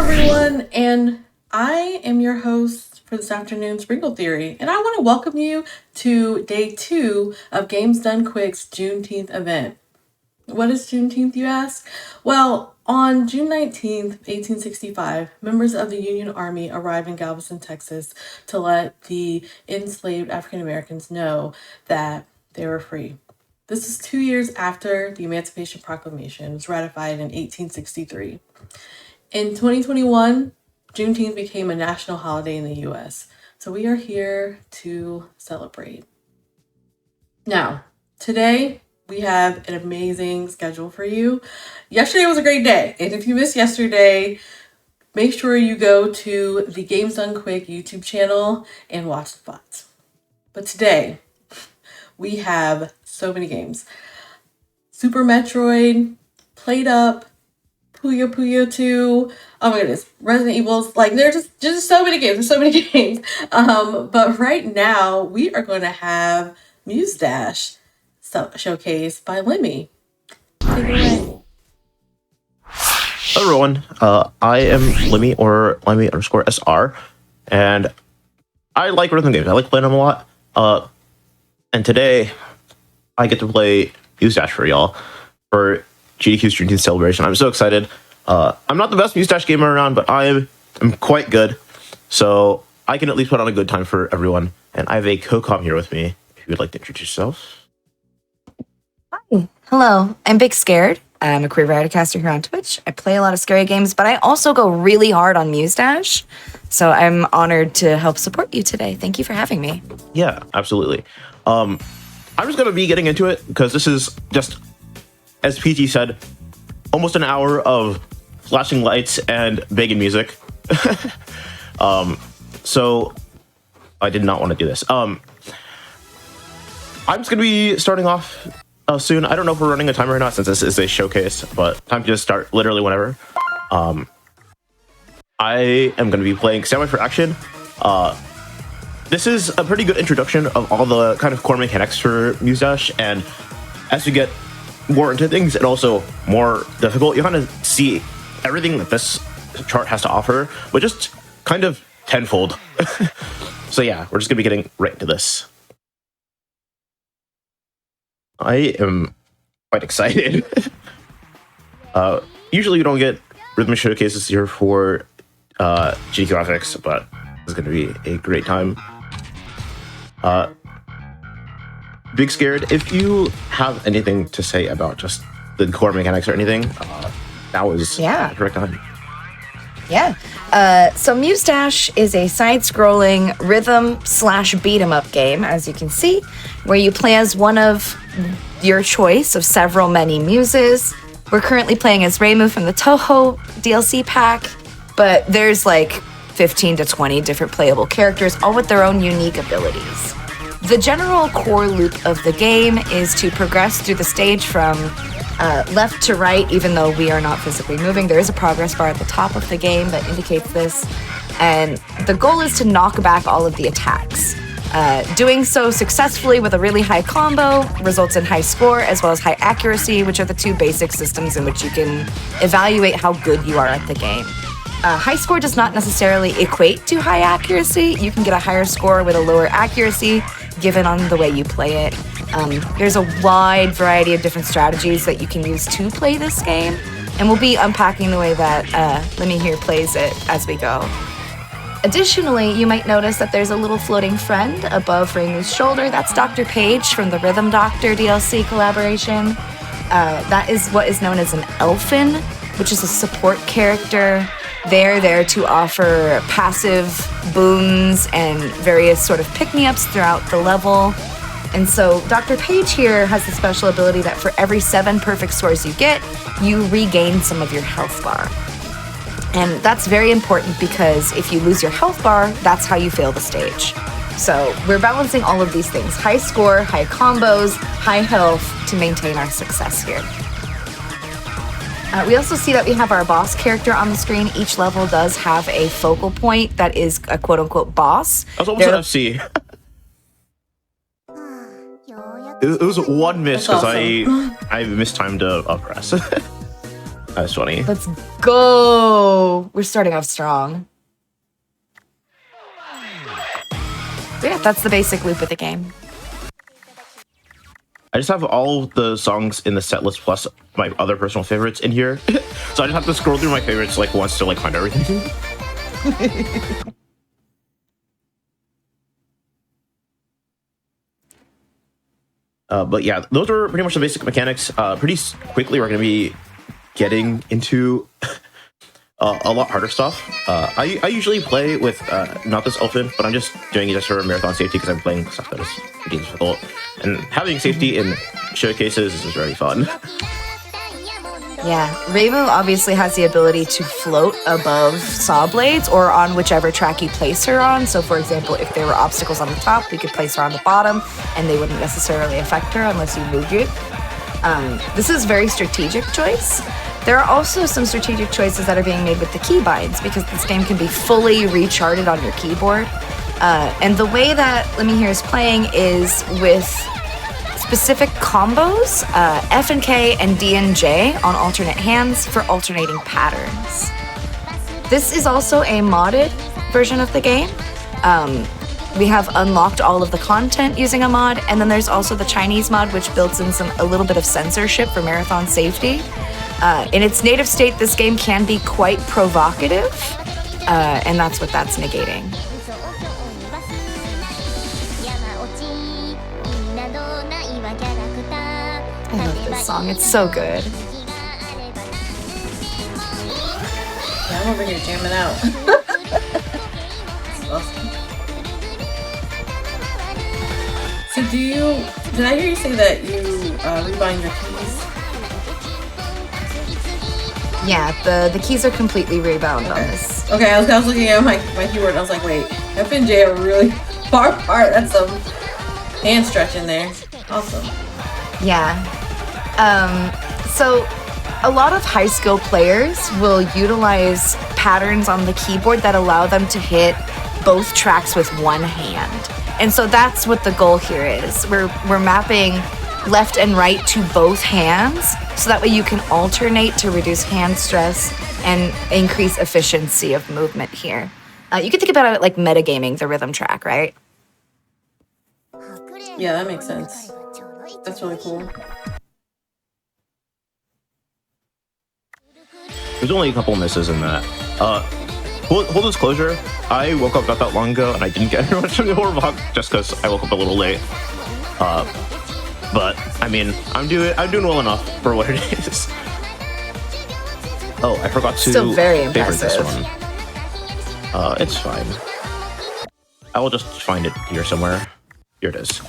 everyone, and I am your host for this afternoon's Sprinkle Theory, and I want to welcome you to day 2 of Games Done Quick's Juneteenth event. What is Juneteenth, you ask? Well, on June 19th, 1865, members of the Union Army arrived in Galveston, Texas to let the enslaved African Americans know that they were free. This is 2 years after the Emancipation Proclamation was ratified in 1863. In 2021, Juneteenth became a national holiday in the US, so we are here to celebrate. Now, today we have an amazing schedule for you. Yesterday was a great day, and if you missed yesterday, make sure you go to the Games Done Quick YouTube channel and watch the VODs. But today, we have so many games. Super Metroid, Played Up, Puyo Puyo 2, oh my goodness, Resident Evil's, like, there's just so many games, but right now, we are going to have Muse Dash showcase by Lemmy. Take it away. Hello everyone, I am Lemmy, or Lemmy_SR, and I like rhythm games. I like playing them a lot, and today, I get to play Muse Dash for y'all, for GDQ's Juneteenth celebration. I'm so excited. I'm not the best Muse Dash gamer around, but I'm quite good, so I can at least put on a good time for everyone. And I have a co-com here with me. If you would like to introduce yourself. Hi. Hello, I'm bigscared. I'm a career broadcaster here on Twitch. I play a lot of scary games, but I also go really hard on Muse Dash, so I'm honored to help support you today. Thank you for having me. Yeah, absolutely. I'm just going to be getting into it, because this is just, as PT said, almost an hour of flashing lights and banging music. So I did not want to do this. I'm just going to be starting off soon. I don't know if we're running a timer or not, since this is a showcase, but time to just start literally whenever. I am going to be playing Samurai for Action. This is a pretty good introduction of all the kind of core mechanics for Muse Dash, and as you get more into things and also more difficult, you kind of see everything that this chart has to offer, but just kind of tenfold. So yeah, we're just gonna be getting right into this. I am quite excited. Usually we don't get rhythm showcases here for GDQ HotFix, but this is gonna be a great time. Bigscared, if you have anything to say about just the core mechanics or anything, that was the correct time. Yeah. So Muse Dash is a side-scrolling rhythm/beat-em-up game, as you can see, where you play as one of your choice of several many muses. We're currently playing as Reimu from the Toho DLC pack, but there's like 15 to 20 different playable characters, all with their own unique abilities. The general core loop of the game is to progress through the stage from left to right, even though we are not physically moving. There is a progress bar at the top of the game that indicates this, and the goal is to knock back all of the attacks. Doing so successfully with a really high combo results in high score as well as high accuracy, which are the two basic systems in which you can evaluate how good you are at the game. High score does not necessarily equate to high accuracy. You can get a higher score with a lower accuracy, given on the way you play it. There's a wide variety of different strategies that you can use to play this game, and we'll be unpacking the way that Lemmy here plays it as we go. Additionally, you might notice that there's a little floating friend above Reimu's shoulder. That's Dr. Page from the Rhythm Doctor DLC collaboration. That is what is known as an elfin, which is a support character. They're there to offer passive boons and various sort of pick-me-ups throughout the level. And so Dr. Page here has the special ability that for every 7 perfect scores you get, you regain some of your health bar. And that's very important because if you lose your health bar, that's how you fail the stage. So we're balancing all of these things: high score, high combos, high health, to maintain our success here. We also see that we have our boss character on the screen. Each level does have a focal point that is a quote-unquote boss. I was almost an FC. It was one miss because I mistimed a press. That's funny. Let's go. We're starting off strong. So yeah, that's the basic loop of the game. I just have all the songs in the set list plus my other personal favorites in here. So I just have to scroll through my favorites like once to like find everything. But yeah, those are pretty much the basic mechanics. Pretty quickly, we're going to be getting into a lot harder stuff. I usually play with not this often, but I'm just doing it just for marathon safety because I'm playing stuff that is pretty difficult. And having safety in showcases is very fun. Yeah, Reimu obviously has the ability to float above saw blades or on whichever track you place her on. So for example, if there were obstacles on the top, we could place her on the bottom and they wouldn't necessarily affect her unless you moved it. This is a very strategic choice. There are also some strategic choices that are being made with the keybinds because this game can be fully recharted on your keyboard. And the way that Lemmy here is playing is with specific combos, F and K and D and J on alternate hands for alternating patterns. This is also a modded version of the game. We have unlocked all of the content using a mod, and then there's also the Chinese mod, which builds in a little bit of censorship for marathon safety. In its native state, this game can be quite provocative, and that's what that's negating. I love this song, it's so good. Yeah, I'm over here jamming out. That's awesome. So did I hear you say that you rebind your keys? Yeah, the keys are completely rebound on this. Okay, I was looking at my keyboard and I was like, wait, F and J are really far apart. That's some hand stretching there. Awesome. Yeah. So a lot of high skill players will utilize patterns on the keyboard that allow them to hit both tracks with one hand. And so that's what the goal here is. We're mapping left and right to both hands so that way you can alternate to reduce hand stress and increase efficiency of movement here. You can think about it like metagaming the rhythm track, right? Yeah, that makes sense. That's really cool. There's only a couple misses in that. Full disclosure, I woke up not that long ago and I didn't get very much from the horror vlog just because I woke up a little late. But I mean, I'm doing well enough for what it is. Oh, I forgot to Still very favorite this impressive. one. It's fine. I will just find it here somewhere. Here it is.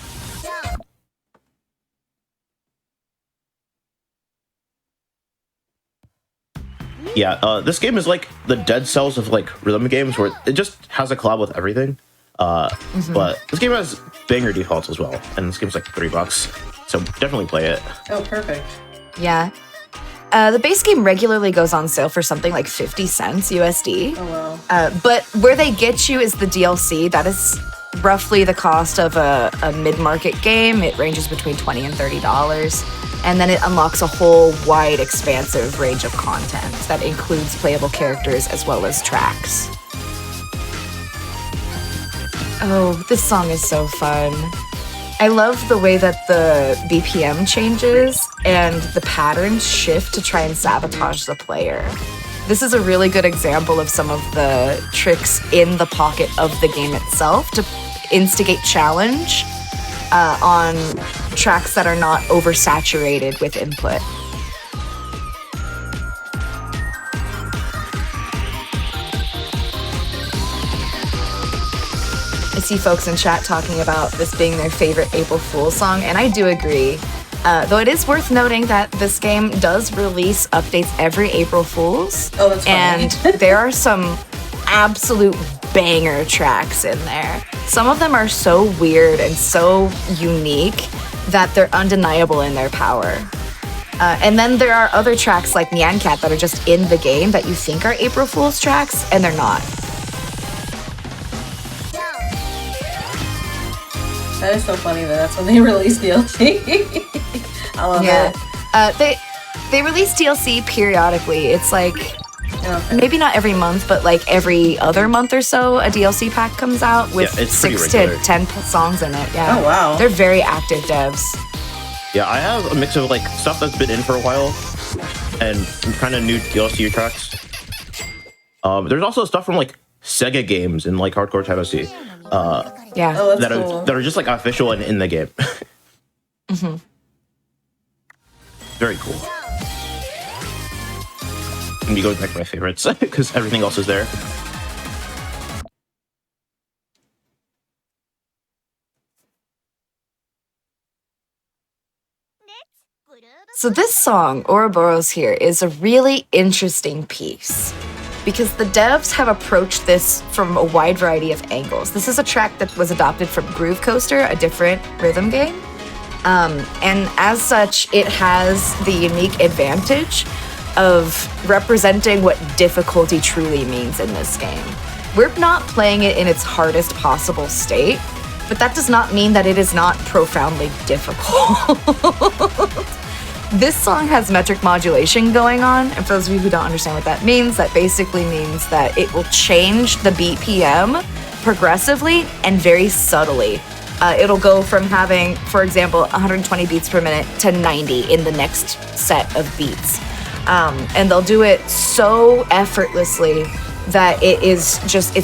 Yeah, this game is like the Dead Cells of like rhythm games where it just has a collab with everything. But this game has banger defaults as well, and this game's like $3, so definitely play it. Oh, perfect. Yeah. The base game regularly goes on sale for something like 50 cents USD. Oh, wow. But where they get you is the DLC. That is roughly the cost of a mid-market game. It ranges between $20 and $30. And then it unlocks a whole wide, expansive range of content that includes playable characters as well as tracks. Oh, this song is so fun. I love the way that the BPM changes and the patterns shift to try and sabotage the player. This is a really good example of some of the tricks in the pocket of the game itself to instigate challenge on tracks that are not oversaturated with input. I see folks in chat talking about this being their favorite April Fool's song, and I do agree. Though it is worth noting that this game does release updates every April Fool's. Oh, that's funny. And there are some absolute banger tracks in there. Some of them are so weird and so unique that they're undeniable in their power. And then there are other tracks like Nyan Cat that are just in the game that you think are April Fool's tracks, and they're not. That is so funny that that's when they released DLC. I love it. They release DLC periodically. It's like Okay. maybe not every month, but like every other month or so, a DLC pack comes out with Yeah, it's pretty 6 regular. to 10 songs in it. Yeah. Oh, wow. They're very active devs. Yeah, I have a mix of like stuff that's been in for a while and kind of new DLC tracks. There's also stuff from like Sega games and like Hardcore Tennessee Yeah. Oh, that's that cool. are just like official and in the game. Very cool. And you go back to my favorites because everything else is there. So this song, Ouroboros here, is a really interesting piece because the devs have approached this from a wide variety of angles. This is a track that was adopted from Groove Coaster, a different rhythm game. And as such, it has the unique advantage of representing what difficulty truly means in this game. We're not playing it in its hardest possible state, but that does not mean that it is not profoundly difficult. This song has metric modulation going on, and for those of you who don't understand what that basically means that it will change the BPM progressively and very subtly. It'll go from having, for example, 120 beats per minute to 90 in the next set of beats. And they'll do it so effortlessly that it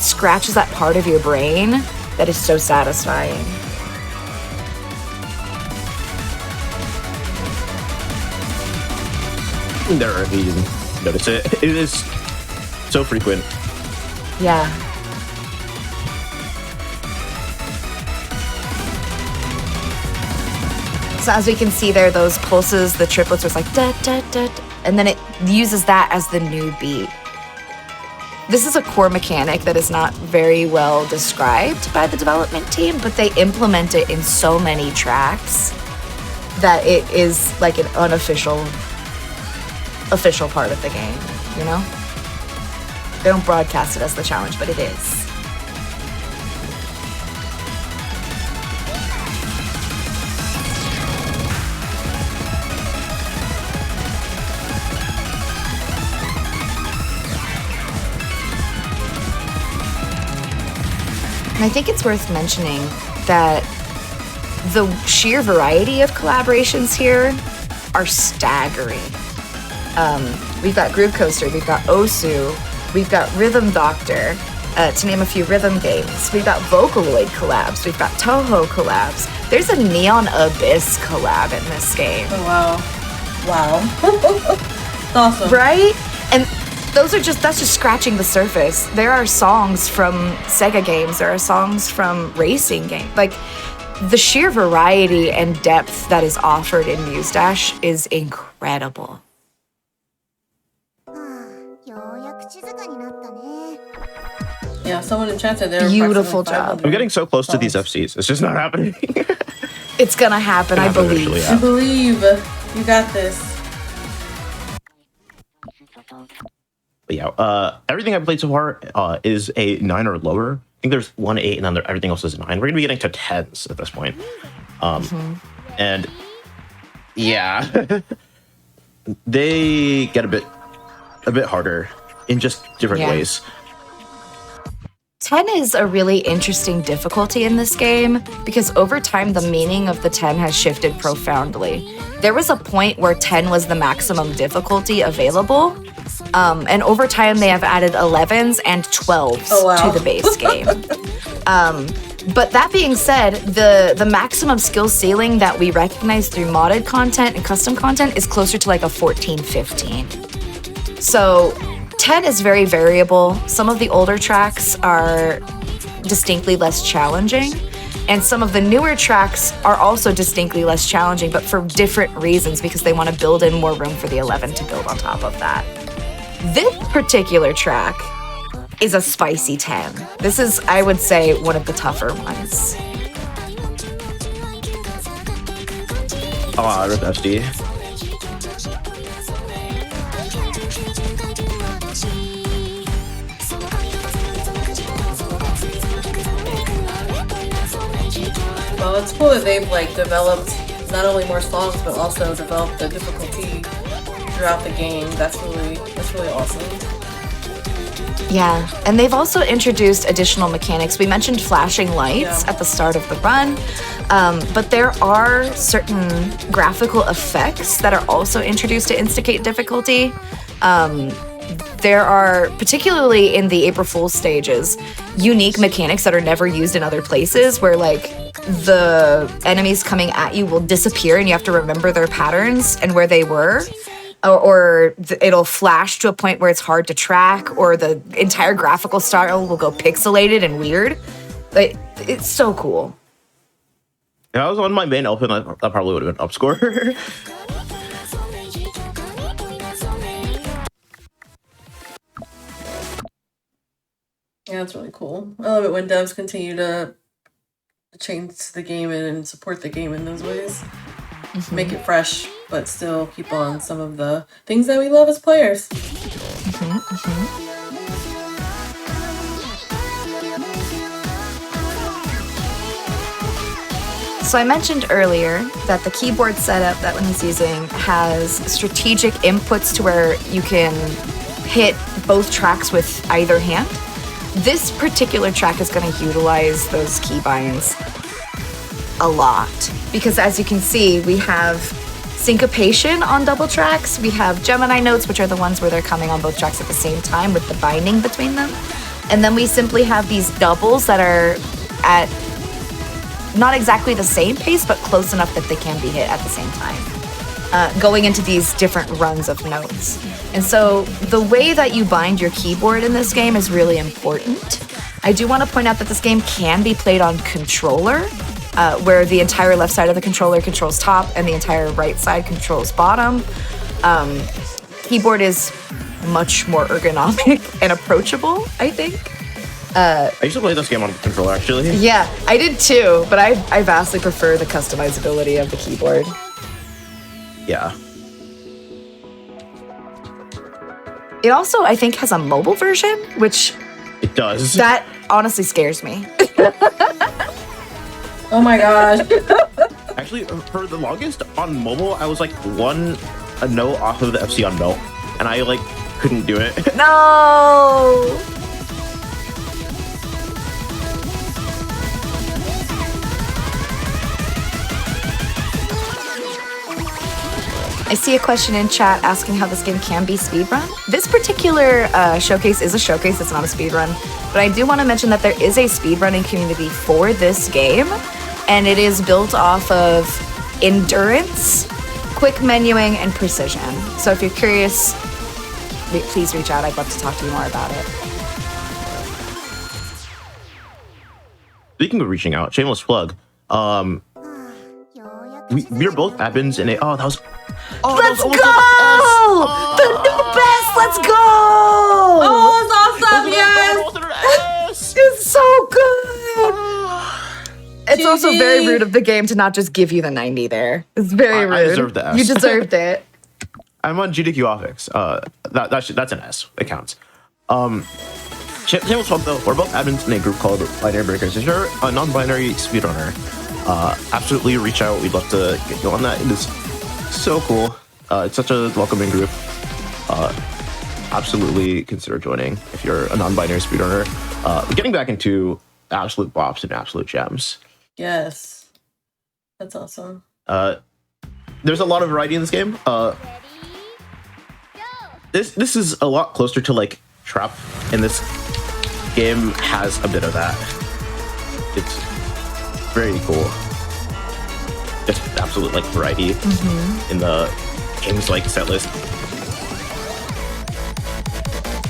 scratches that part of your brain that is so satisfying. There are you notice it. It is so frequent. Yeah. So as we can see there, those pulses, the triplets are like da da da, da, and then it uses that as the new beat. This is a core mechanic that is not very well described by the development team, but they implement it in so many tracks that it is like an unofficial part of the game, you know? They don't broadcast it as the challenge, but it is. And I think it's worth mentioning that the sheer variety of collaborations here are staggering. We've got Groove Coaster, we've got Osu, we've got Rhythm Doctor, to name a few rhythm games. We've got Vocaloid collabs, we've got Toho collabs. There's a Neon Abyss collab in this game. Oh, wow. It's awesome. Right? And that's just scratching the surface. There are songs from Sega games, there are songs from racing games. Like, the sheer variety and depth that is offered in Muse Dash is incredible. Yeah, someone in chat said they're Beautiful approximately job. 500 I'm getting so close to these songs. FCs. It's just not happening. It's gonna happen, I believe. Eventually, I yeah. believe you got this. But yeah, everything I've played so far is a 9 or lower. I think there's 1 8, and then everything else is a 9. We're gonna be getting to 10s at this point. And yeah, they get a bit harder in just different Yeah. ways. 10 is a really interesting difficulty in this game because over time the meaning of the 10 has shifted profoundly. There was a point where 10 was the maximum difficulty available, and over time they have added 11s and 12s to the base game. But that being said, the maximum skill ceiling that we recognize through modded content and custom content is closer to like a 14, 15. So 10 is very variable. Some of the older tracks are distinctly less challenging, and some of the newer tracks are also distinctly less challenging, but for different reasons because they want to build in more room for the 11 to build on top of that. This particular track is a spicy 10. This is, I would say, one of the tougher ones. Oh, rip SD. Well, it's cool that they've like developed not only more songs but also developed the difficulty throughout the game. That's really awesome. Yeah, and they've also introduced additional mechanics. We mentioned flashing lights at the start of the run, but there are certain graphical effects that are also introduced to instigate difficulty. There are, particularly in the April Fool's stages, unique mechanics that are never used in other places, where like the enemies coming at you will disappear and you have to remember their patterns and where they were. Or it'll flash to a point where it's hard to track, or the entire graphical style will go pixelated and weird. Like, it's so cool. If I was on my main open, that probably would have been upscore. Yeah, that's really cool. I love it when devs continue to change the game and support the game in those ways. Mm-hmm. Make it fresh, but still keep on some of the things that we love as players. Mm-hmm, mm-hmm. So I mentioned earlier that the keyboard setup that one is using has strategic inputs to where you can hit both tracks with either hand. This particular track is going to utilize those keybinds a lot because, as you can see, we have syncopation on double tracks. We have Gemini notes, which are the ones where they're coming on both tracks at the same time with the binding between them. And then we simply have these doubles that are at not exactly the same pace, but close enough that they can be hit at the same time, going into these different runs of notes. And so the way that you bind your keyboard in this game is really important. I do want to point out that this game can be played on controller, where the entire left side of the controller controls top and the entire right side controls bottom. Keyboard is much more ergonomic and approachable, I think. I used to play this game on controller, actually. Yeah, I did too, but I vastly prefer the customizability of the keyboard. Yeah. It also, I think, has a mobile version, which... It does. That honestly scares me. Oh my gosh. Actually, for the longest, on mobile, I was like a note off of the FC on note, and I like couldn't do it. No! I see a question in chat asking how this game can be speedrun. This particular showcase is a showcase, it's not a speedrun, but I do want to mention that there is a speedrunning community for this game, and it is built off of endurance, quick menuing, and precision. So if you're curious, please reach out. I'd love to talk to you more about it. Speaking of reaching out, shameless plug. We're both admins in a. Oh, that was. Oh, let's that was go! The new best. Let's go! Oh, it's awesome! Yes. It's so good. It's also very rude of the game to not just give you the 90 there. It's very rude. I deserved the S. You deserved it. I'm on GDQ HotFix. That's an S. It counts. Shameless plug though. We're both admins in a group called Binary Breakers. If you're a non-binary speedrunner, absolutely reach out. We'd love to get you on that. It is so cool. It's such a welcoming group. Absolutely consider joining if you're a non-binary speedrunner. Getting back into absolute bops and absolute gems. Yes. That's awesome. There's a lot of variety in this game. This is a lot closer to like trap, and this game has a bit of that. It's very cool. Just absolute like variety in the game's like set list.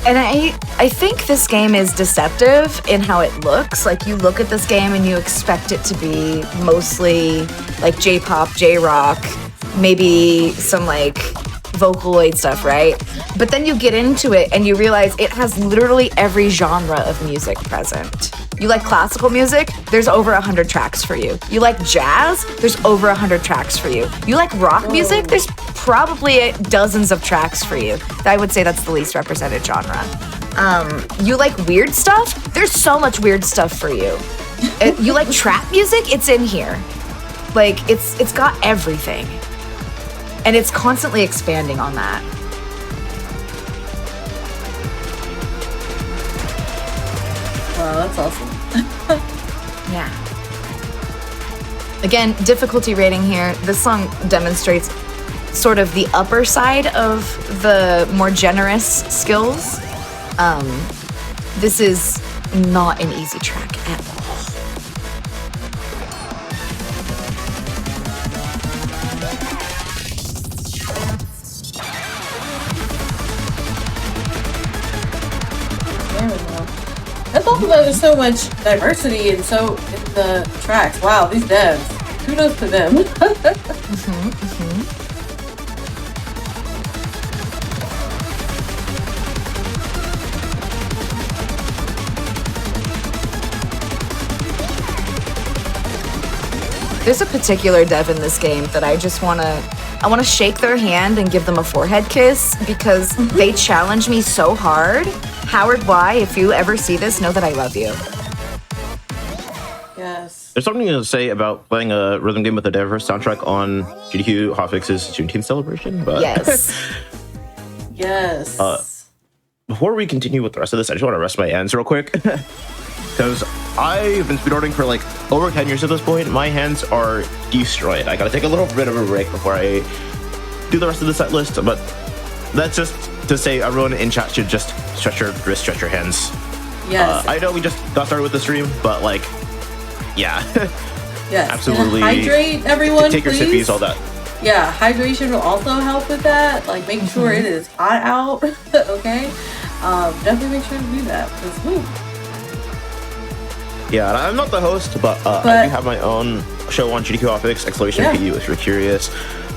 And I think this game is deceptive in how it looks. Like, you look at this game and you expect it to be mostly like J-pop, J-rock, maybe some like Vocaloid stuff, right? But then you get into it and you realize it has literally every genre of music present. You like classical music? There's over 100 tracks for you. You like jazz? There's over 100 tracks for you. You like rock music? There's probably dozens of tracks for you. I would say that's the least represented genre. You like weird stuff? There's so much weird stuff for you. You like trap music? It's in here. Like, it's got everything. And it's constantly expanding on that. That's awesome. Yeah. Again, difficulty rating here. This song demonstrates sort of the upper side of the more generous skills. This is not an easy track at all. That's also that there's so much diversity and so in the tracks. Wow, these devs. Kudos to them. There's a particular dev in this game that I want to shake their hand and give them a forehead kiss because they challenge me so hard. Howard Y, if you ever see this, know that I love you. Yes. There's something to say about playing a rhythm game with a diverse soundtrack on GDQ HotFix's Juneteenth celebration, but Yes. Yes. before we continue with the rest of this, I just want to rest my hands real quick. Because I've been speedrunning for like over 10 years at this point. My hands are destroyed. I gotta take a little bit of a break before I do the rest of the set list. But that's just to say everyone in chat should just stretch your wrists, stretch your hands. Yes. I know we just got started with the stream, but like, yeah. Yes. Absolutely. And hydrate, everyone, Take please. your sippies, all that. Yeah, hydration will also help with that. Like, make sure it is hot out. Okay. Definitely make sure to do that. Because, woo. Yeah, and I'm not the host, but I do have my own show on GDQ HotFix, !PU, if you're curious.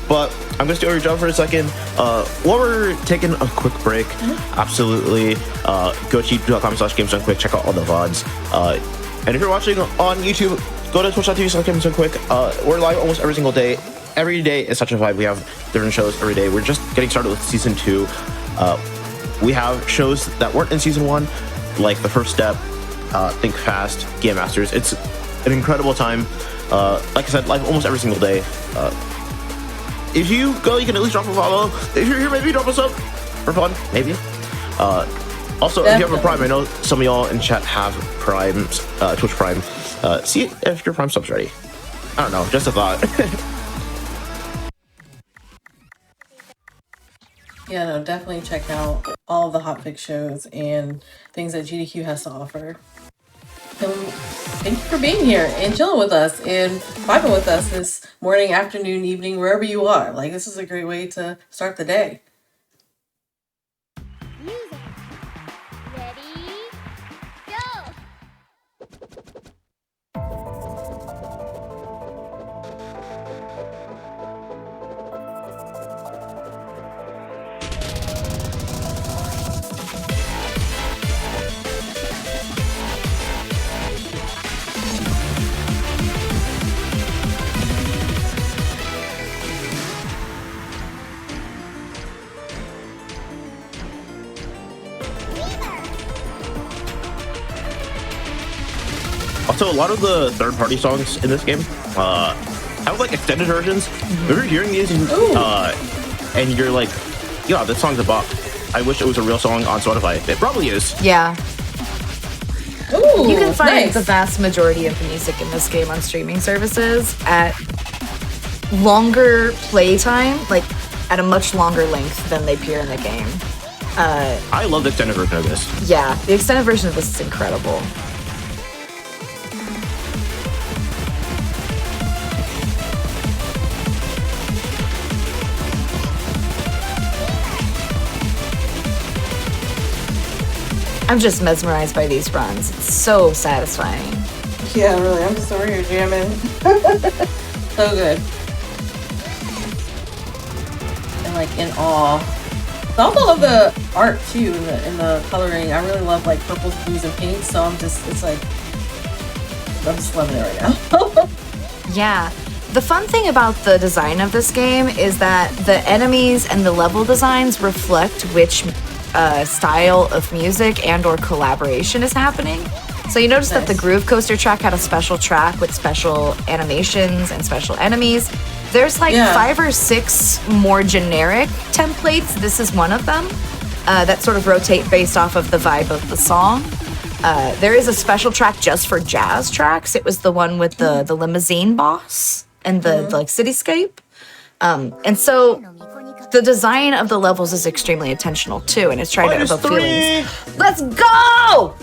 But I'm going to steal your job for a second. While we're taking a quick break, absolutely, go to youtube.com/GamesDoneQuick, check out all the VODs. And if you're watching on YouTube, go to twitch.tv/GamesDoneQuick. We're live almost every single day. Every day is such a vibe. We have different shows every day. We're just getting started with Season 2. We have shows that weren't in Season 1, like The First Step, Think Fast, Game Masters. It's an incredible time. Like I said, live almost every single day. If you go, you can at least drop a follow. If you're here, maybe drop a sub for fun, maybe. Also, if you have a Prime, I know some of y'all in chat have Prime, Twitch Prime. See if your Prime sub's ready. I don't know, just a thought. Yeah, no, definitely check out all of the HotFix shows and things that GDQ has to offer. And thank you for being here and chilling with us and vibing with us this morning, afternoon, evening, wherever you are. Like, this is a great way to start the day. Music. Ready? Go! Also, a lot of the third-party songs in this game have like extended versions. If you're hearing these and you're like, yeah, this song's a bop. I wish it was a real song on Spotify. It probably is. Yeah. Ooh, You can find nice. the vast majority of the music in this game on streaming services at longer playtime, like at a much longer length than they appear in the game. I love the extended version of this. Yeah, the extended version of this is incredible. I'm just mesmerized by these runs. It's so satisfying. Yeah, really. I'm just over here jamming. So good. And like in awe. I also love the art too in the coloring. I really love like purples, blues, and pinks. So I'm just loving it right now. Yeah. The fun thing about the design of this game is that the enemies and the level designs reflect which style of music and or collaboration is happening. So you notice that the Groove Coaster track had a special track with special animations and special enemies. There's like 5 or 6 more generic templates. This is one of them that sort of rotate based off of the vibe of the song. There is a special track just for jazz tracks. It was the one with the limousine boss and the like cityscape. And so the design of the levels is extremely intentional too, and it's trying to evoke feelings. Let's go!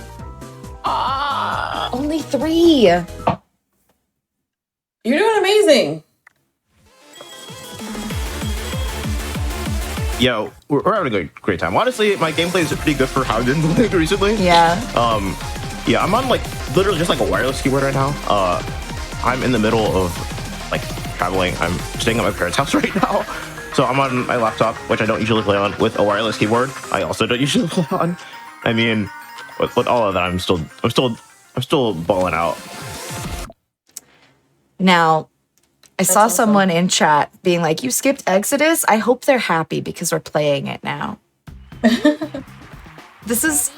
Only 3. You're doing amazing. Yo, we're having a great time. Honestly, my gameplay is pretty good for how I've been playing recently. Yeah. Yeah, I'm on like literally just like a wireless keyboard right now. I'm in the middle of like traveling. I'm staying at my parents' house right now, so I'm on my laptop, which I don't usually play on, with a wireless keyboard. I also don't usually play on. I mean, with all of that, I'm still balling out. Now, I saw awesome. someone in chat being like, "You skipped Exodus." I hope they're happy because we're playing it now. This is,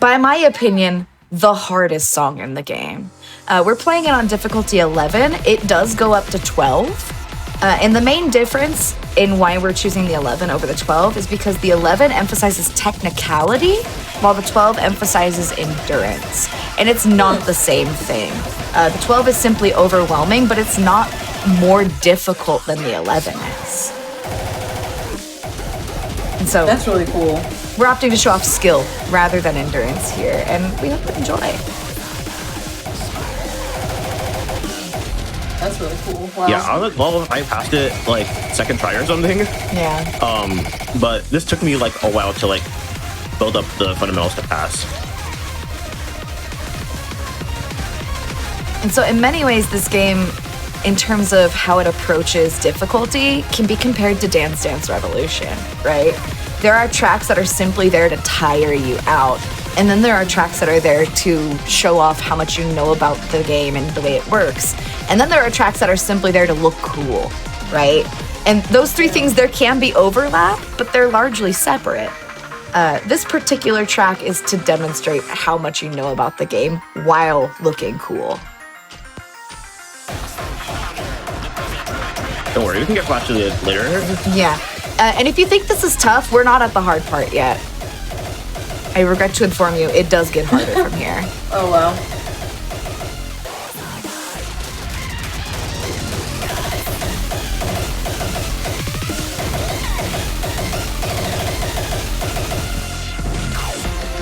by my opinion, the hardest song in the game. We're playing it on difficulty 11. It does go up to 12. And the main difference in why we're choosing the 11 over the 12 is because the 11 emphasizes technicality, while the 12 emphasizes endurance. And it's not the same thing. The 12 is simply overwhelming, but it's not more difficult than the 11 is. And so That's really cool. we're opting to show off skill rather than endurance here, and we hope you enjoy. That's really cool. Wow. Yeah, on the 12, I passed it like second try or something. Yeah. But this took me like a while to like build up the fundamentals to pass. And so in many ways, this game, in terms of how it approaches difficulty, can be compared to Dance Dance Revolution, right? There are tracks that are simply there to tire you out. And then there are tracks that are there to show off how much you know about the game and the way it works. And then there are tracks that are simply there to look cool, right? And those 3 things, there can be overlap, but they're largely separate. This particular track is to demonstrate how much you know about the game while looking cool. Don't worry, we can get flash to it later. Yeah. And if you think this is tough, we're not at the hard part yet. I regret to inform you, it does get harder from here. Oh, wow.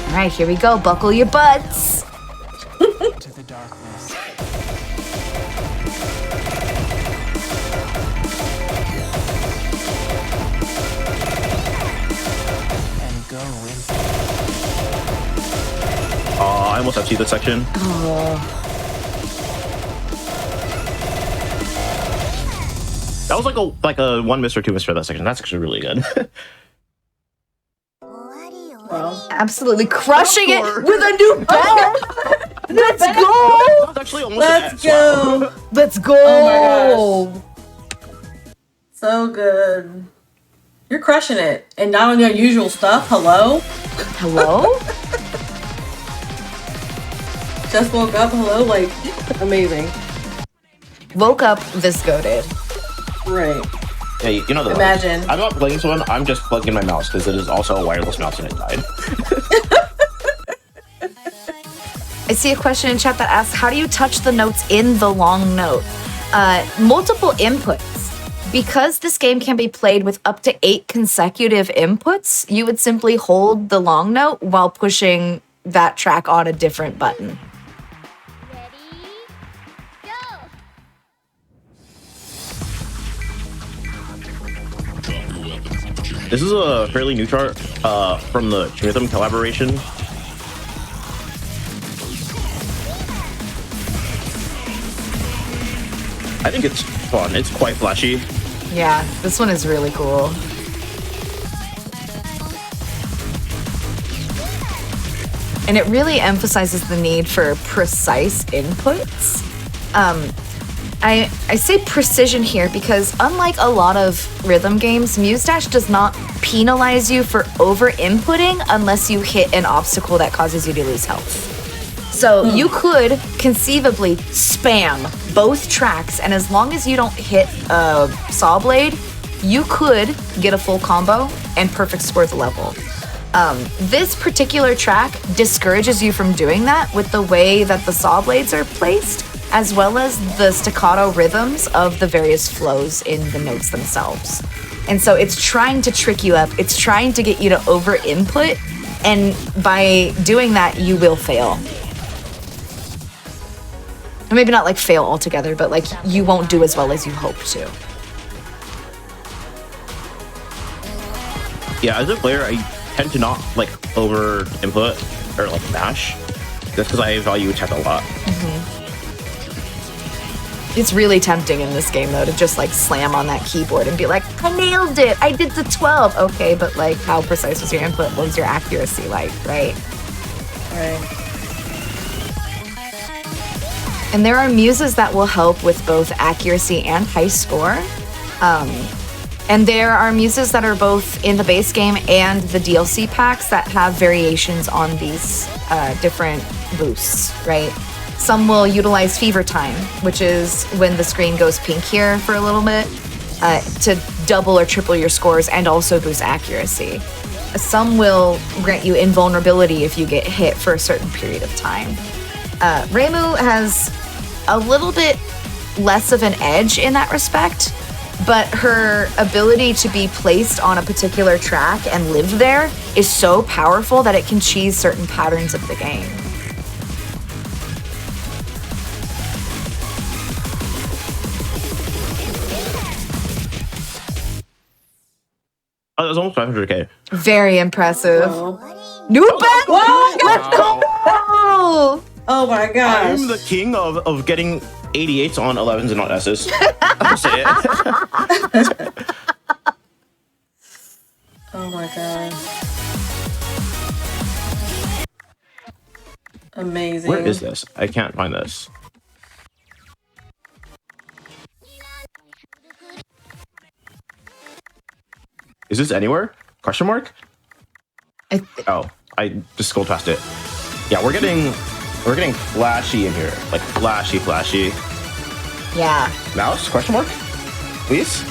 All right, here we go. Buckle your butts. To the darkness. And go in. I almost have to see this section. That was like a 1 miss or 2 miss for that section. That's actually really good. Wow. Absolutely crushing it Parkour. with a new bed. Let's go. That was actually almost an Let's S. go. Let's go. Oh my So good. You're crushing it. And not on your usual stuff. Hello? Hello? Just woke up. Hello? Like, amazing. Woke up this goated. Right. Yeah, you know the one. Imagine. I'm not playing this one. I'm just plugging in my mouse because it is also a wireless mouse and it died. I see a question in chat that asks, how do you touch the notes in the long note? Multiple inputs. Because this game can be played with up to 8 consecutive inputs, you would simply hold the long note while pushing that track on a different button. Ready? Go! This is a fairly new chart from the Juneteenth collaboration. I think it's fun. It's quite flashy. Yeah, this one is really cool. And it really emphasizes the need for precise inputs. I say precision here because unlike a lot of rhythm games, Muse Dash does not penalize you for over-inputting unless you hit an obstacle that causes you to lose health. So you could conceivably spam both tracks, and as long as you don't hit a saw blade, you could get a full combo and perfect score the level. This particular track discourages you from doing that with the way that the saw blades are placed, as well as the staccato rhythms of the various flows in the notes themselves. And so it's trying to trick you up. It's trying to get you to over input. And by doing that, you will fail. Maybe not like fail altogether, but like you won't do as well as you hope to. Yeah, as a player, I tend to not like over input or like mash, just because I value tech a lot. It's really tempting in this game though to just like slam on that keyboard and be like, I nailed it, I did the 12. Okay, but like how precise was your input? What was your accuracy like, right? Right. And there are muses that will help with both accuracy and high score. And there are muses that are both in the base game and the DLC packs that have variations on these different boosts, right? Some will utilize Fever Time, which is when the screen goes pink here for a little bit, to double or triple your scores and also boost accuracy. Some will grant you invulnerability if you get hit for a certain period of time. Reimu has a little bit less of an edge in that respect, but her ability to be placed on a particular track and live there is so powerful that it can cheese certain patterns of the game. Oh, that was almost 500k. Very impressive. Whoa. New back! Whoa! Let's go! Oh my gosh. I'm the king of getting 88s on 11s and not S's. I'll say it. Oh my god. Amazing. Where is this? I can't find this. Is this anywhere? Question mark? Oh, I just scrolled past it. Yeah, we're getting flashy in here. Like flashy. Yeah. Mouse? Question mark? Please?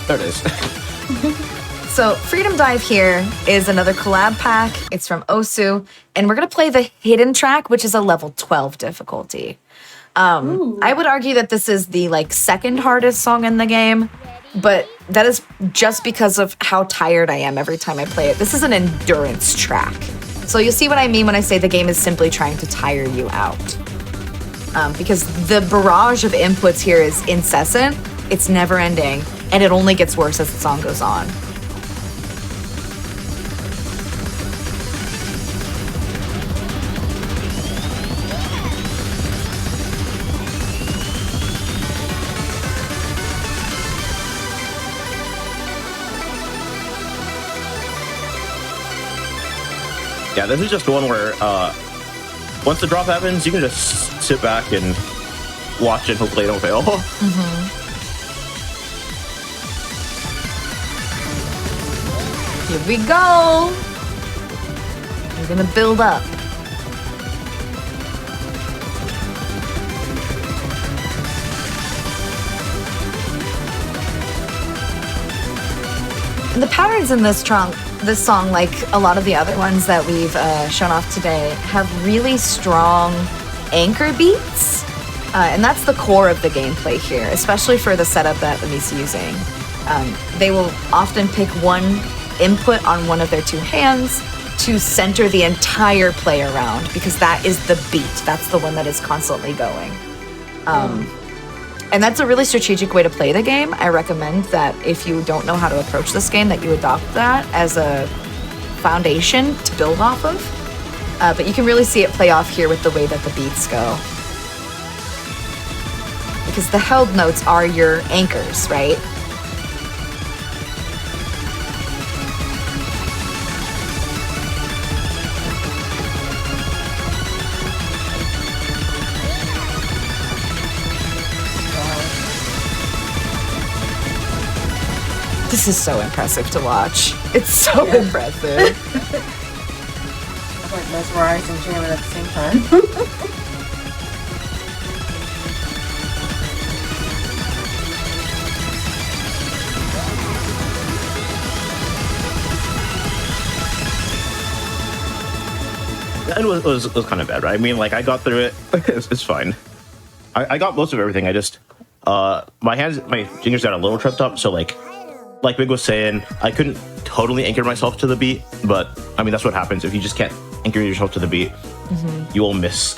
There it is. So Freedom Dive here is another collab pack. It's from Osu, and we're gonna play the hidden track, which is a level 12 difficulty. I would argue that this is the like second hardest song in the game, but that is just because of how tired I am every time I play it. This is an endurance track. So you'll see what I mean when I say the game is simply trying to tire you out. Because the barrage of inputs here is incessant, it's never ending, and it only gets worse as the song goes on. Yeah, this is just one where once the drop happens, you can just sit back and watch it. Hopefully, they don't fail. Here we go. We're gonna build up. And the patterns in this song, like a lot of the other ones that we've shown off today, have really strong anchor beats. And that's the core of the gameplay here, especially for the setup that Ami's using. They will often pick one input on one of their two hands to center the entire play around, because that is the beat. That's the one that is constantly going. And that's a really strategic way to play the game. I recommend that if you don't know how to approach this game, that you adopt that as a foundation to build off of. But you can really see it play off here with the way that the beats go. Because the held notes are your anchors, right? This is so impressive to watch. It's so impressive. I'm like mesmerized and jamming at the same time. It was kind of bad, right? I mean, like, I got through it. It's fine. I got most of everything. I just my fingers got a little tripped up. So like Big was saying, I couldn't totally anchor myself to the beat. But I mean, that's what happens if you just can't anchor yourself to the beat. You will miss,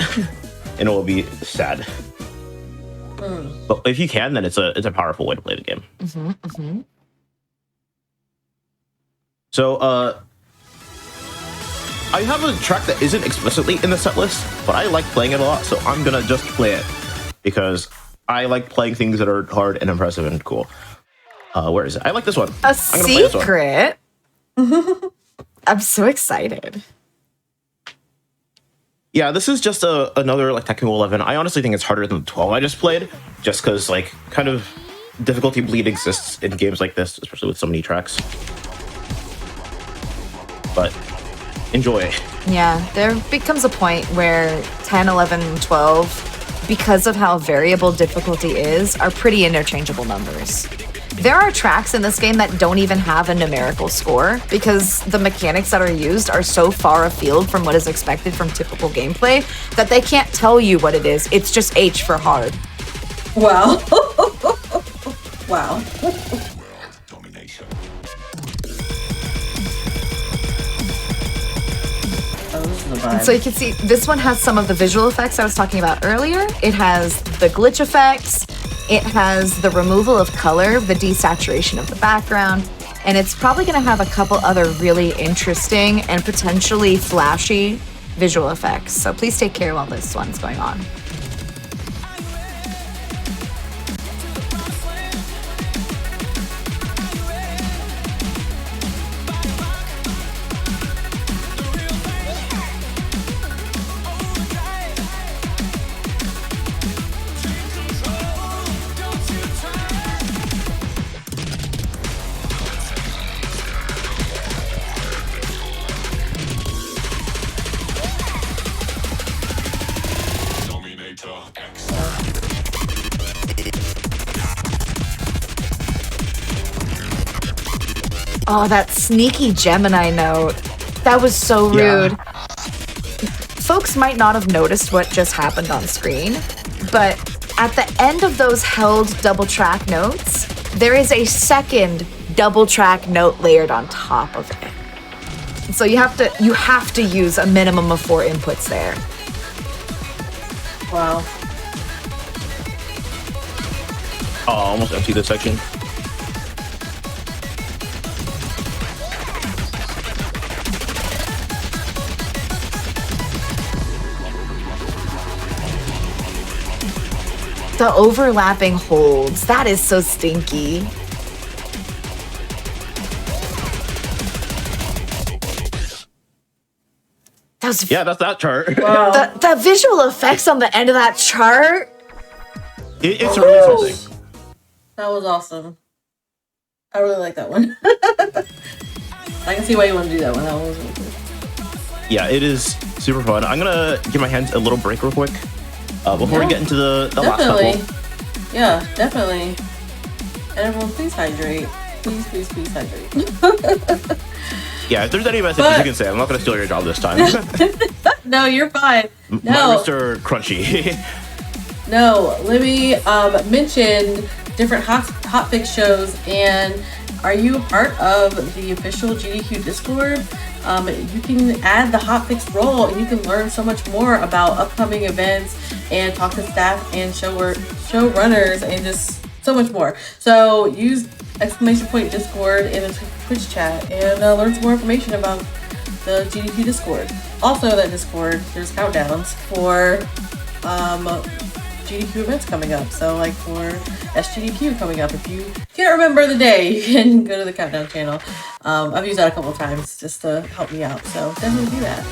and it will be sad. But if you can, then it's a powerful way to play the game. So I have a track that isn't explicitly in the set list, but I like playing it a lot, so I'm gonna just play it because I like playing things that are hard and impressive and cool. Where is it? I like this one. A secret? I'm so excited. Yeah, this is just another like technical 11. I honestly think it's harder than the 12 I just played, just because like kind of difficulty bleed exists in games like this, especially with so many tracks. But enjoy. Yeah, there becomes a point where 10, 11, and 12, because of how variable difficulty is, are pretty interchangeable numbers. There are tracks in this game that don't even have a numerical score because the mechanics that are used are so far afield from what is expected from typical gameplay that they can't tell you what it is. It's just H for hard. Wow. Wow. Oh, this is a vibe. So you can see this one has some of the visual effects I was talking about earlier. It has the glitch effects. It has the removal of color, the desaturation of the background, and it's probably going to have a couple other really interesting and potentially flashy visual effects. So please take care while this one's going on. Oh, that sneaky Gemini note. That was so rude. Yeah. Folks might not have noticed what just happened on screen, but at the end of those held double track notes, there is a second double track note layered on top of it. So you have to use a minimum of 4 inputs there. Wow. Oh, almost empty this section. The overlapping holds, that is so stinky. Yeah, that's that chart. Wow. The visual effects on the end of that chart. It's really something. That was awesome. I really like that one. I can see why you want to do that one. That one was really cool. Yeah, it is super fun. I'm gonna give my hands a little break real quick before we get into the last couple. Yeah, definitely. And everyone, please hydrate. Please hydrate. Yeah, if there's any messages you can say, I'm not gonna steal your job this time. No, you're fine. My No, wrists are crunchy. no. Libby mentioned different HotFix shows, and are you a part of the official GDQ Discord? You can add the HotFix role, and you can learn so much more about upcoming events and talk to staff and showrunners and just so much more. So use !Discord in the Twitch chat and learn some more information about the GDQ Discord. Also, that Discord, there's countdowns for GDQ events coming up. So like for SGDQ coming up, if you can't remember the day, you can go to the countdown channel. I've used that a couple of times just to help me out, so definitely do that.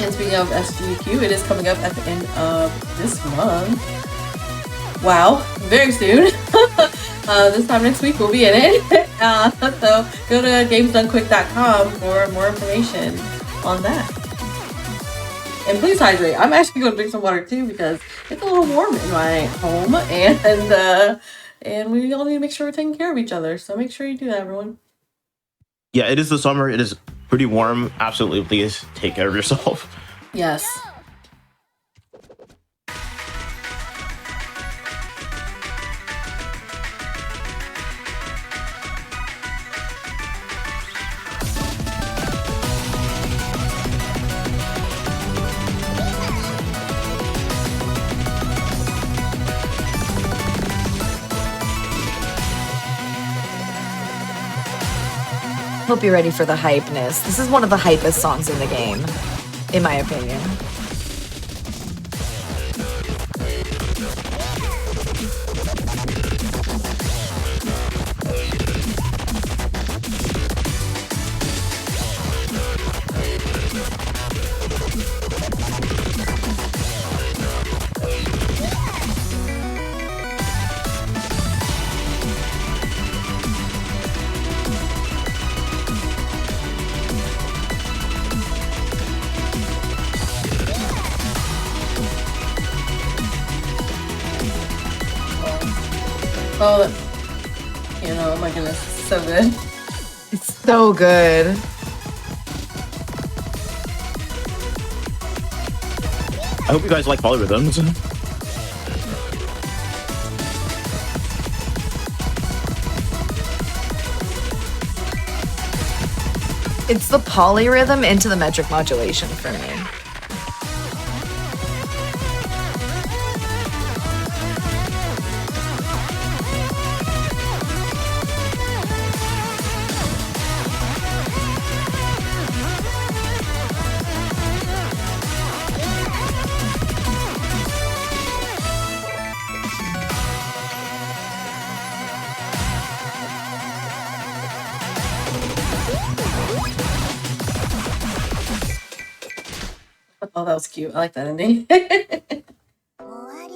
And speaking of SGDQ, it is coming up at the end of this month. Wow, very soon. This time next week we'll be in it. So go to gamesdonequick.com for more information on that. And please hydrate. I'm actually going to drink some water too because it's a little warm in my home, and we all need to make sure we're taking care of each other. So make sure you do that, everyone. Yeah, it is the summer. It is pretty warm. Absolutely, please take care of yourself. Yes. Hope you're ready for the hypeness. This is one of the hypest songs in the game, in my opinion. Oh, oh my goodness, it's so good. It's so good. I hope you guys like polyrhythms. It's the polyrhythm into the metric modulation for me. Oh, that was cute. I like that ending.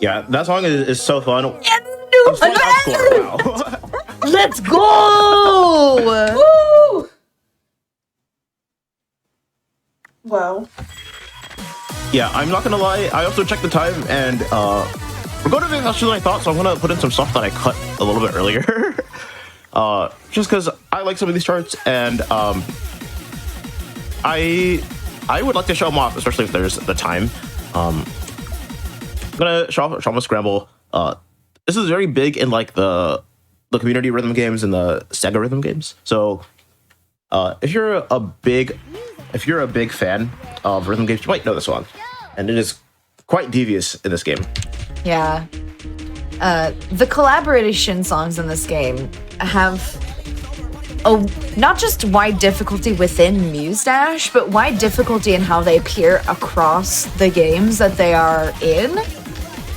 Yeah, that song is so fun. And It's fun outscore, wow. let's go! Woo! Wow. Yeah, I'm not gonna lie. I also checked the time, and we're going to be faster than I thought, so I'm gonna put in some stuff that I cut a little bit earlier. Just because I like some of these charts, and I would like to show them off, especially if there's the time. I'm gonna show off Scramble. This is very big in like the community rhythm games and the Sega rhythm games. So if you're a big fan of rhythm games, you might know this song, and it is quite devious in this game. Yeah. The collaboration songs in this game have not just wide difficulty within Muse Dash, but wide difficulty in how they appear across the games that they are in.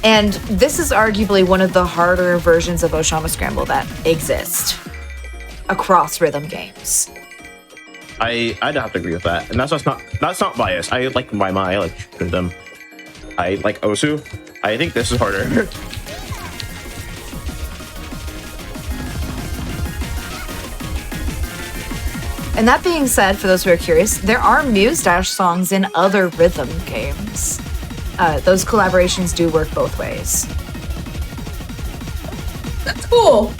And this is arguably one of the harder versions of Oshama Scramble that exist across rhythm games. I'd have to agree with that, and that's not bias. I like Maima, I like them. I like Osu. I think this is harder. And that being said, for those who are curious, there are Muse Dash songs in other rhythm games. Those collaborations do work both ways. That's cool.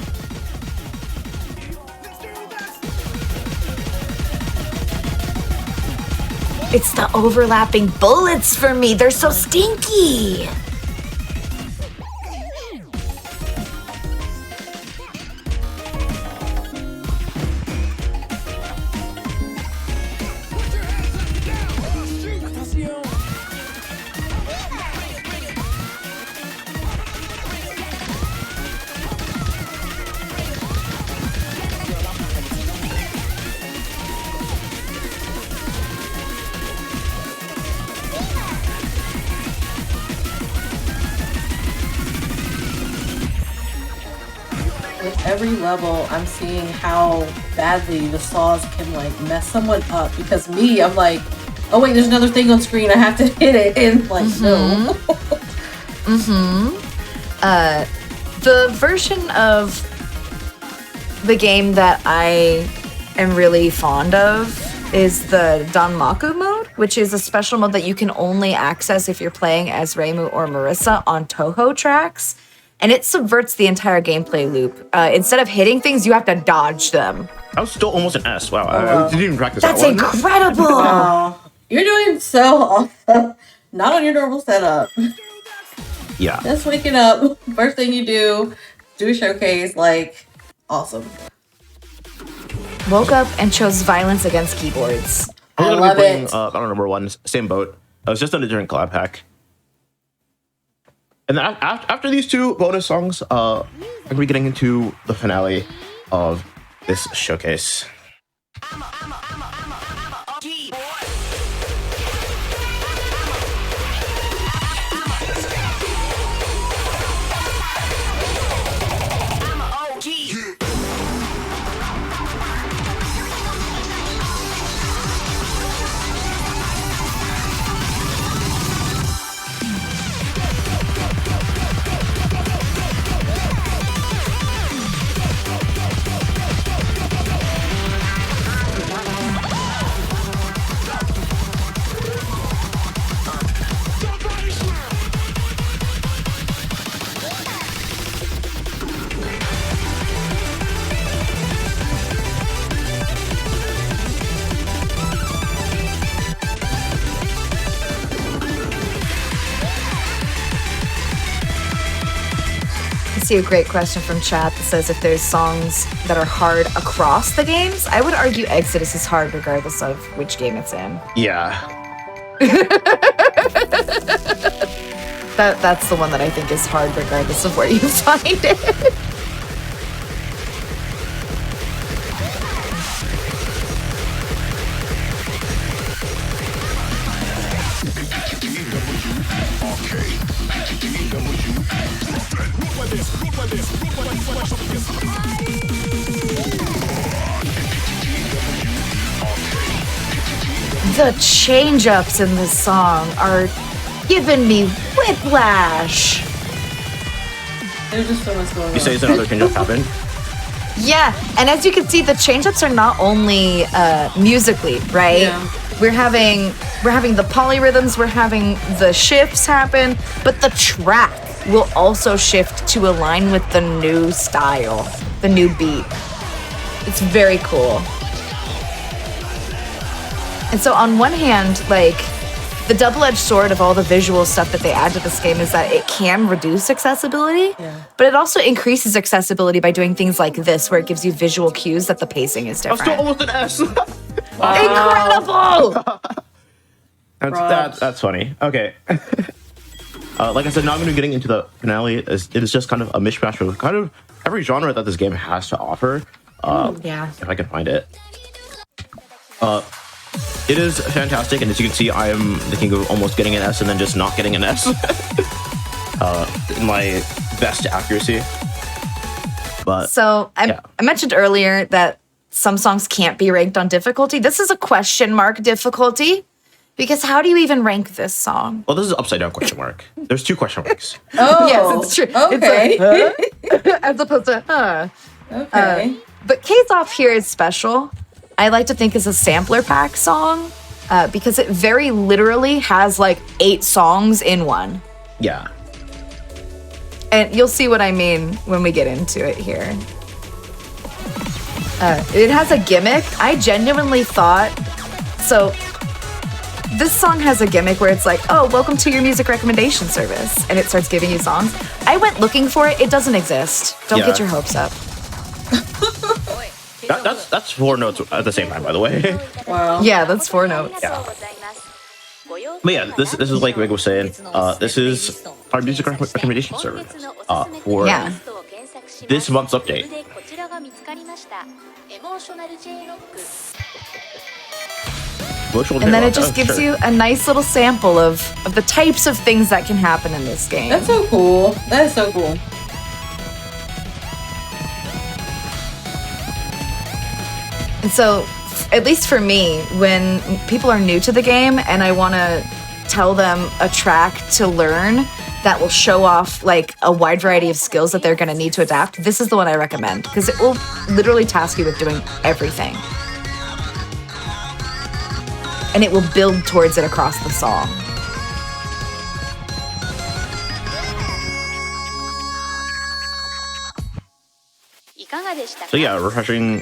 It's the overlapping bullets for me. They're so stinky. With every level, I'm seeing how badly the saws can like mess someone up. Because me, I'm like, oh wait, there's another thing on screen. I have to hit it, and like no. The version of the game that I am really fond of is the Danmaku mode, which is a special mode that you can only access if you're playing as Reimu or Marissa on Toho tracks. and it subverts the entire gameplay loop. Instead of hitting things, you have to dodge them. I was still almost an S. Wow, wow. I didn't even practice That's that one. incredible! Wow. You're doing so awesome. Not on your normal setup. Yeah. Just waking up, first thing you do a showcase, like, awesome. Woke up and chose violence against keyboards. I'm I gonna love be playing, it. I don't remember one, same boat. I was just on a different collab pack. And then after these two bonus songs, I'm gonna be getting into the finale of this showcase. I see a great question from chat that says if there's songs that are hard across the games. I would argue Exodus is hard regardless of which game it's in. Yeah. That's the one that I think is hard regardless of where you find it. The change-ups in this song are giving me whiplash. There's just so much going on. You say it's another change up happened? Yeah, and as you can see, the change-ups are not only musically, right? Yeah. We're having the polyrhythms, we're having the shifts happen, but the track will also shift to align with the new style, the new beat. It's very cool. And so on one hand, like, the double-edged sword of all the visual stuff that they add to this game is that it can reduce accessibility, but it also increases accessibility by doing things like this, where it gives you visual cues that the pacing is I'm different. still almost an S. Incredible! That's funny. Okay. Like I said, now I'm going to be getting into the finale. It is just kind of a mishmash of kind of every genre that this game has to offer. Yeah. If I can find it. It is fantastic, and as you can see, I am the king of almost getting an S and then just not getting an S. In my best accuracy. But So I mentioned earlier that some songs can't be ranked on difficulty. This is a question mark difficulty, because how do you even rank this song? well, this is upside down question mark. There's two question marks. Oh, Yes, it's true. Okay. As opposed to, Okay. But K's Off here is special. I like to think is a sampler pack song because it very literally has like 8 songs in one. Yeah. And you'll see what I mean when we get into it here. It has a gimmick. I genuinely thought, so this song has a gimmick where it's like, oh, welcome to your music recommendation service. And it starts giving you songs. I went looking for it. It doesn't exist. Don't get your hopes up. That's 4 notes at the same time, by the way. Wow. Yeah, that's 4 notes. Yeah. But yeah, this is like Meg was saying. This is our music recommendation service for this month's update. And then it just gives you a nice little sample of the types of things that can happen in this game. That's so cool. That is so cool. And so, at least for me, when people are new to the game and I want to tell them a track to learn that will show off like a wide variety of skills that they're going to need to adapt, this is the one I recommend because it will literally task you with doing everything. And it will build towards it across the song. So yeah, refreshing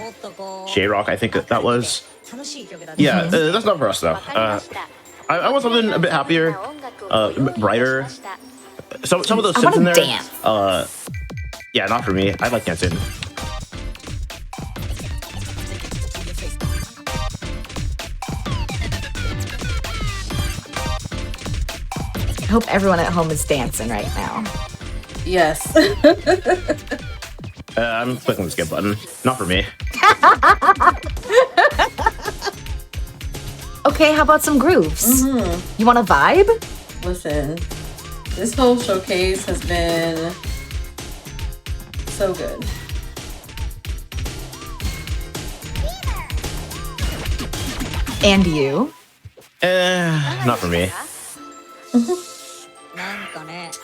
J-Rock, I think that was. Yeah, that's not for us though. I want something a bit happier, a bit brighter. Some of those I synths in want to there. dance. Yeah, not for me. I like dancing. I hope everyone at home is dancing right now. Yes. I'm clicking the skip button. Not for me. Okay, how about some grooves? You want a vibe? Listen, this whole showcase has been so good. And you? Not for me.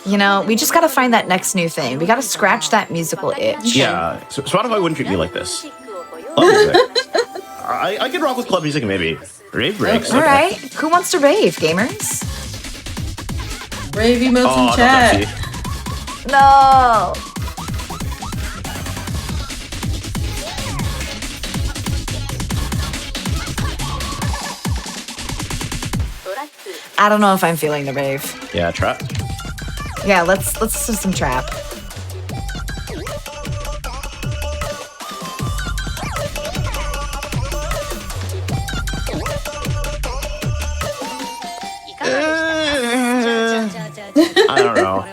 You know, we just gotta find that next new thing. We gotta scratch that musical itch. Yeah, so Spotify wouldn't treat me like this. Club music. I could rock with club music maybe. Rave breaks. All right, who wants to rave, gamers? Rave emotes Oh, in not chat. Pepsi. No. I don't know if I'm feeling the rave. Yeah, trap. Yeah, let's do some trap. I don't know.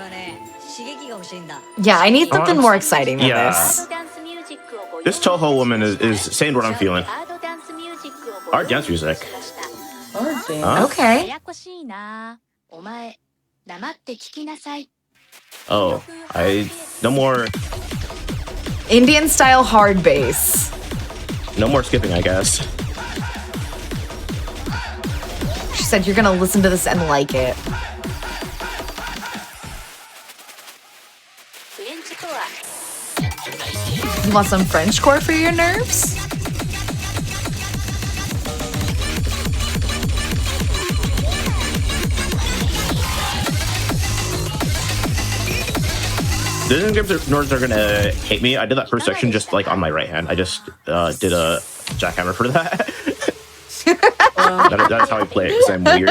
Yeah, I need something more exciting than Yeah. this. This Toho woman is saying what I'm feeling. Our dance music. Or dance. Huh? Okay. Oh, no more Indian style hard bass. skipping, I guess. She said you're gonna listen to this and like it. You want some Frenchcore for your nerves? Disney games nerds are gonna hate me. I did that first section just like on my right hand. I just did a jackhammer for that. That's how I play it because I'm weird.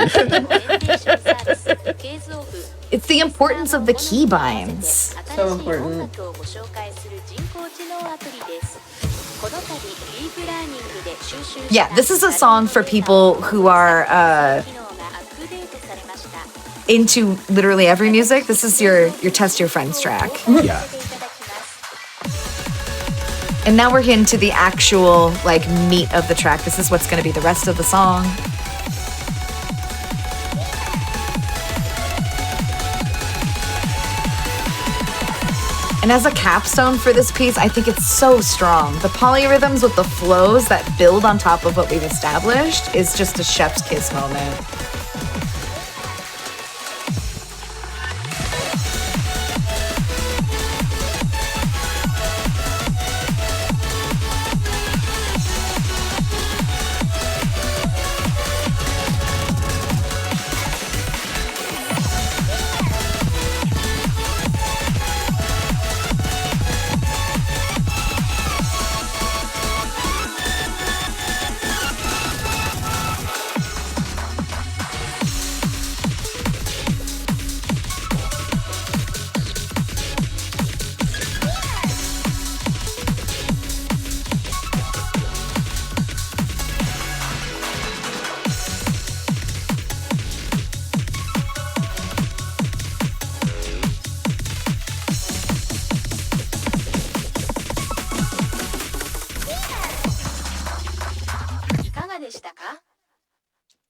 It's the importance of the keybinds. So important. Yeah, this is a song for people who are into literally every music. This is your test your friends track. Yeah. And now we're into the actual like meat of the track. This is what's going to be the rest of the song. And as a capstone for this piece, I think it's so strong. The polyrhythms with the flows that build on top of what we've established is just a chef's kiss moment.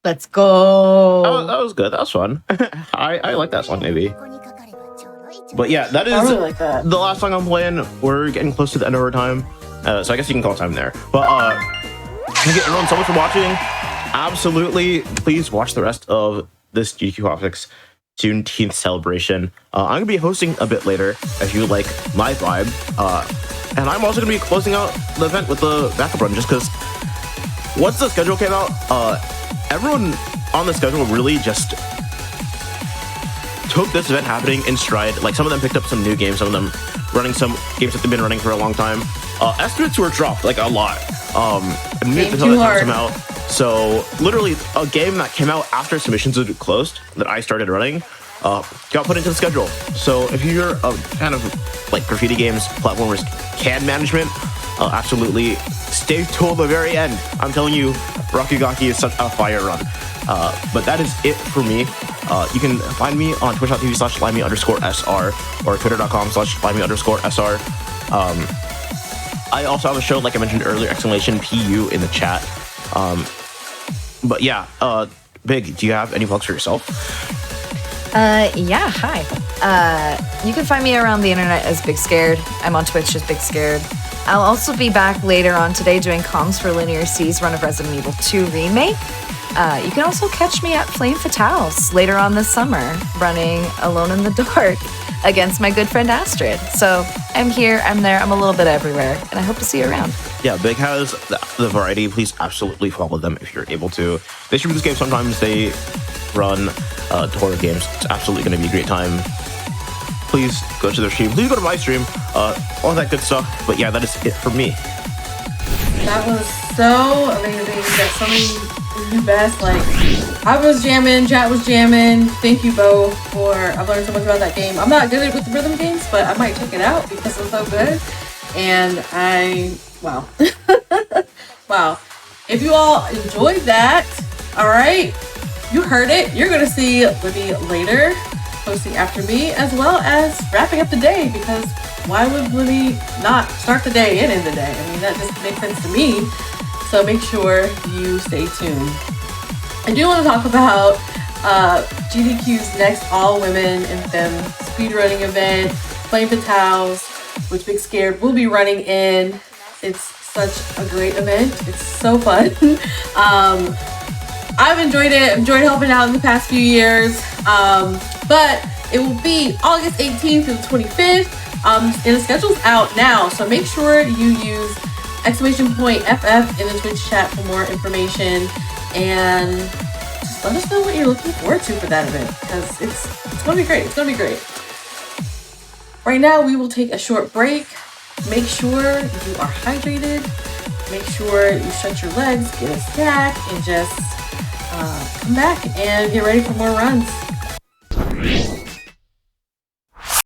Let's go. That was good. That was fun. I like that song maybe. But yeah, that I is really like that. the last song I'm playing. We're getting close to the end of our time. So I guess you can call time there. But thank you everyone so much for watching. Absolutely, please watch the rest of this GDQ HotFix Juneteenth celebration. I'm gonna be hosting a bit later if you like my vibe. And I'm also gonna be closing out the event with the backup run just because once the schedule came out, everyone on the schedule really just took this event happening in stride. Like some of them picked up some new games, some of them running some games that they've been running for a long time. Estimates were dropped like a lot. Game too hard. Out. So literally a game that came out after submissions had closed that I started running got put into the schedule. So if you're a fan of like graffiti games, platformers, CAD management, absolutely stay till the very end. I'm telling you, Rakugaki is such a fire run. But that is it for me. You can find me on twitch.tv/limey_SR or twitter.com/limey_SR. I also have a show, like I mentioned earlier, !PU in the chat. But yeah, Big, do you have any plugs for yourself? Yeah, hi. You can find me around the internet as bigscared. I'm on Twitch as bigscared. I'll also be back later on today doing comms for Linear C's run of Resident Evil 2 Remake. You can also catch me at Flame Fatales later on this summer, running Alone in the Dark against my good friend Astrid. So I'm here, I'm there, I'm a little bit everywhere, and I hope to see you around. Yeah, Big has the variety. Please absolutely follow them if you're able to. They stream this game sometimes. They run horror games. It's absolutely going to be a great time. Please go to their stream. Please go to my stream. All that good stuff. But yeah, that is it for me. That was so amazing. You got so many new best. Like, I was jamming, chat was jamming. Thank you both for. I've learned so much about that game. I'm not good with the rhythm games, but I might check it out because it was so good. And wow. Wow. If you all enjoyed that, all right, you heard it. You're gonna see Libby later, posting after me, as well as wrapping up the day, because why would Libby not start the day and end the day? I mean, that just makes sense to me. So make sure you stay tuned. I do want to talk about GDQ's next all women in them speedrunning event, Flame Fatales, which Big Scared will be running in. It's such a great event. It's so fun. I've enjoyed it. I've enjoyed helping out in the past few years. But it will be August 18th through the 25th. And the schedule's out now. So make sure you use !FF in the Twitch chat for more information. And just let us know what you're looking forward to for that event, because it's going to be great. It's going to be great. Right now, we will take a short break. Make sure you are hydrated. Make sure you stretch your legs, get a snack, and just come back and get ready for more runs.